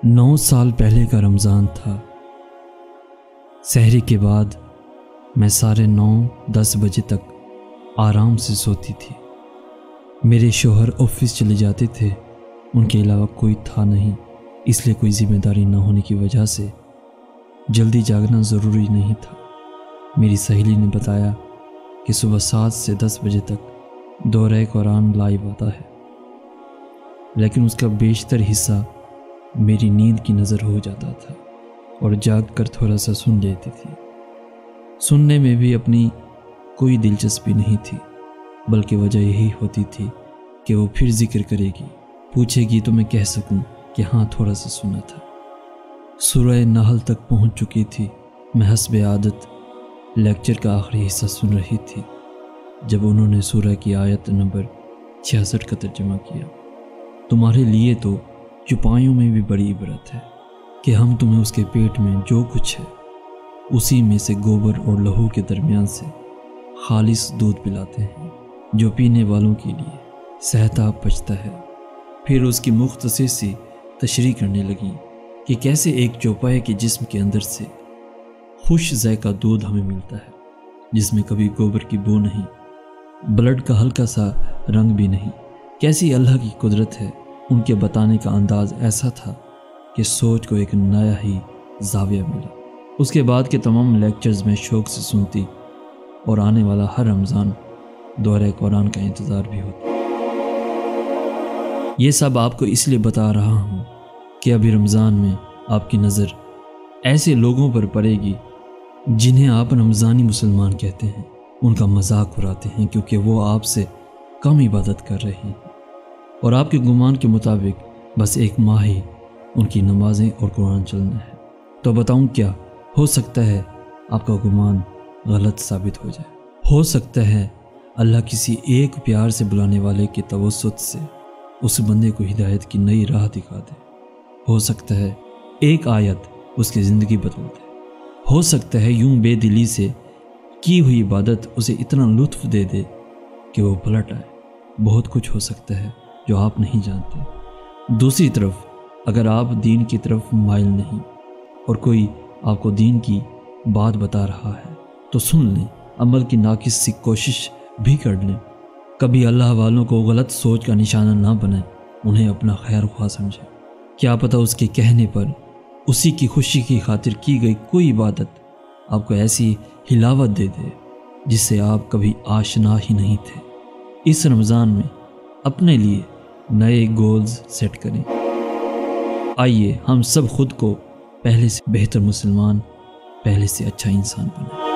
9 سال پہلے کا رمضان تھا۔ سحری کے بعد میں 9:30-10 بجے تک آرام سے سوتی تھی۔ میرے شوہر آفس چلے جاتے تھے، ان کے علاوہ کوئی تھا نہیں، اس لیے کوئی ذمہ داری نہ ہونے کی وجہ سے جلدی جاگنا ضروری نہیں تھا۔ میری سہیلی نے بتایا کہ صبح 7 سے 10 بجے تک دورہ قرآن لائیو آتا ہے، لیکن اس کا بیشتر حصہ میری نیند کی نظر ہو جاتا تھا اور جاگ کر تھوڑا سا سن لیتی تھی۔ سننے میں بھی اپنی کوئی دلچسپی نہیں تھی، بلکہ وجہ یہی ہوتی تھی کہ وہ پھر ذکر کرے گی، پوچھے گی تو میں کہہ سکوں کہ ہاں تھوڑا سا سنا تھا۔ سورہ نحل تک پہنچ چکی تھی۔ میں حسب عادت لیکچر کا آخری حصہ سن رہی تھی جب انہوں نے سورہ کی آیت نمبر 66 کا ترجمہ کیا۔ تمہارے لیے تو چوپایوں میں بھی بڑی عبرت ہے کہ ہم تمہیں اس کے پیٹ میں جو کچھ ہے اسی میں سے گوبر اور لہو کے درمیان سے خالص دودھ پلاتے ہیں جو پینے والوں کے لیے صحتاب بچتا ہے۔ پھر اس کی مختصر سی تشریح کرنے لگی کہ کیسے ایک چوپائے کے جسم کے اندر سے خوش ذائقہ دودھ ہمیں ملتا ہے، جس میں کبھی گوبر کی بو نہیں، بلڈ کا ہلکا سا رنگ بھی نہیں۔ کیسی اللہ کی قدرت ہے۔ ان کے بتانے کا انداز ایسا تھا کہ سوچ کو ایک نیا ہی زاویہ ملا۔ اس کے بعد کے تمام لیکچرز میں شوق سے سنتی اور آنے والا ہر رمضان دورہ قرآن کا انتظار بھی ہوتا۔ یہ سب آپ کو اس لیے بتا رہا ہوں کہ ابھی رمضان میں آپ کی نظر ایسے لوگوں پر پڑے گی جنہیں آپ رمضانی مسلمان کہتے ہیں، ان کا مذاق اڑاتے ہیں کیونکہ وہ آپ سے کم عبادت کر رہے ہیں، اور آپ کے گمان کے مطابق بس ایک ماہ ہی ان کی نمازیں اور قرآن چلنا ہے۔ تو بتاؤں کیا ہو سکتا ہے آپ کا گمان غلط ثابت ہو جائے۔ ہو سکتا ہے اللہ کسی ایک پیار سے بلانے والے کے توسط سے اس بندے کو ہدایت کی نئی راہ دکھا دے۔ ہو سکتا ہے ایک آیت اس کی زندگی بدل دے۔ ہو سکتا ہے یوں بے دلی سے کی ہوئی عبادت اسے اتنا لطف دے دے کہ وہ پلٹ آئے۔ بہت کچھ ہو سکتا ہے جو آپ نہیں جانتے۔ دوسری طرف اگر آپ دین کی طرف مائل نہیں اور کوئی آپ کو دین کی بات بتا رہا ہے تو سن لیں، عمل کی ناقص سی کوشش بھی کر لیں۔ کبھی اللہ والوں کو غلط سوچ کا نشانہ نہ بنائیں، انہیں اپنا خیر خواہ سمجھیں۔ کیا پتہ اس کے کہنے پر اسی کی خوشی کی خاطر کی گئی کوئی عبادت آپ کو ایسی ہلاوت دے دے جس سے آپ کبھی آشنا ہی نہیں تھے۔ اس رمضان میں اپنے لیے نئے گولز سیٹ کریں۔ آئیے ہم سب خود کو پہلے سے بہتر مسلمان، پہلے سے اچھا انسان بنائیں۔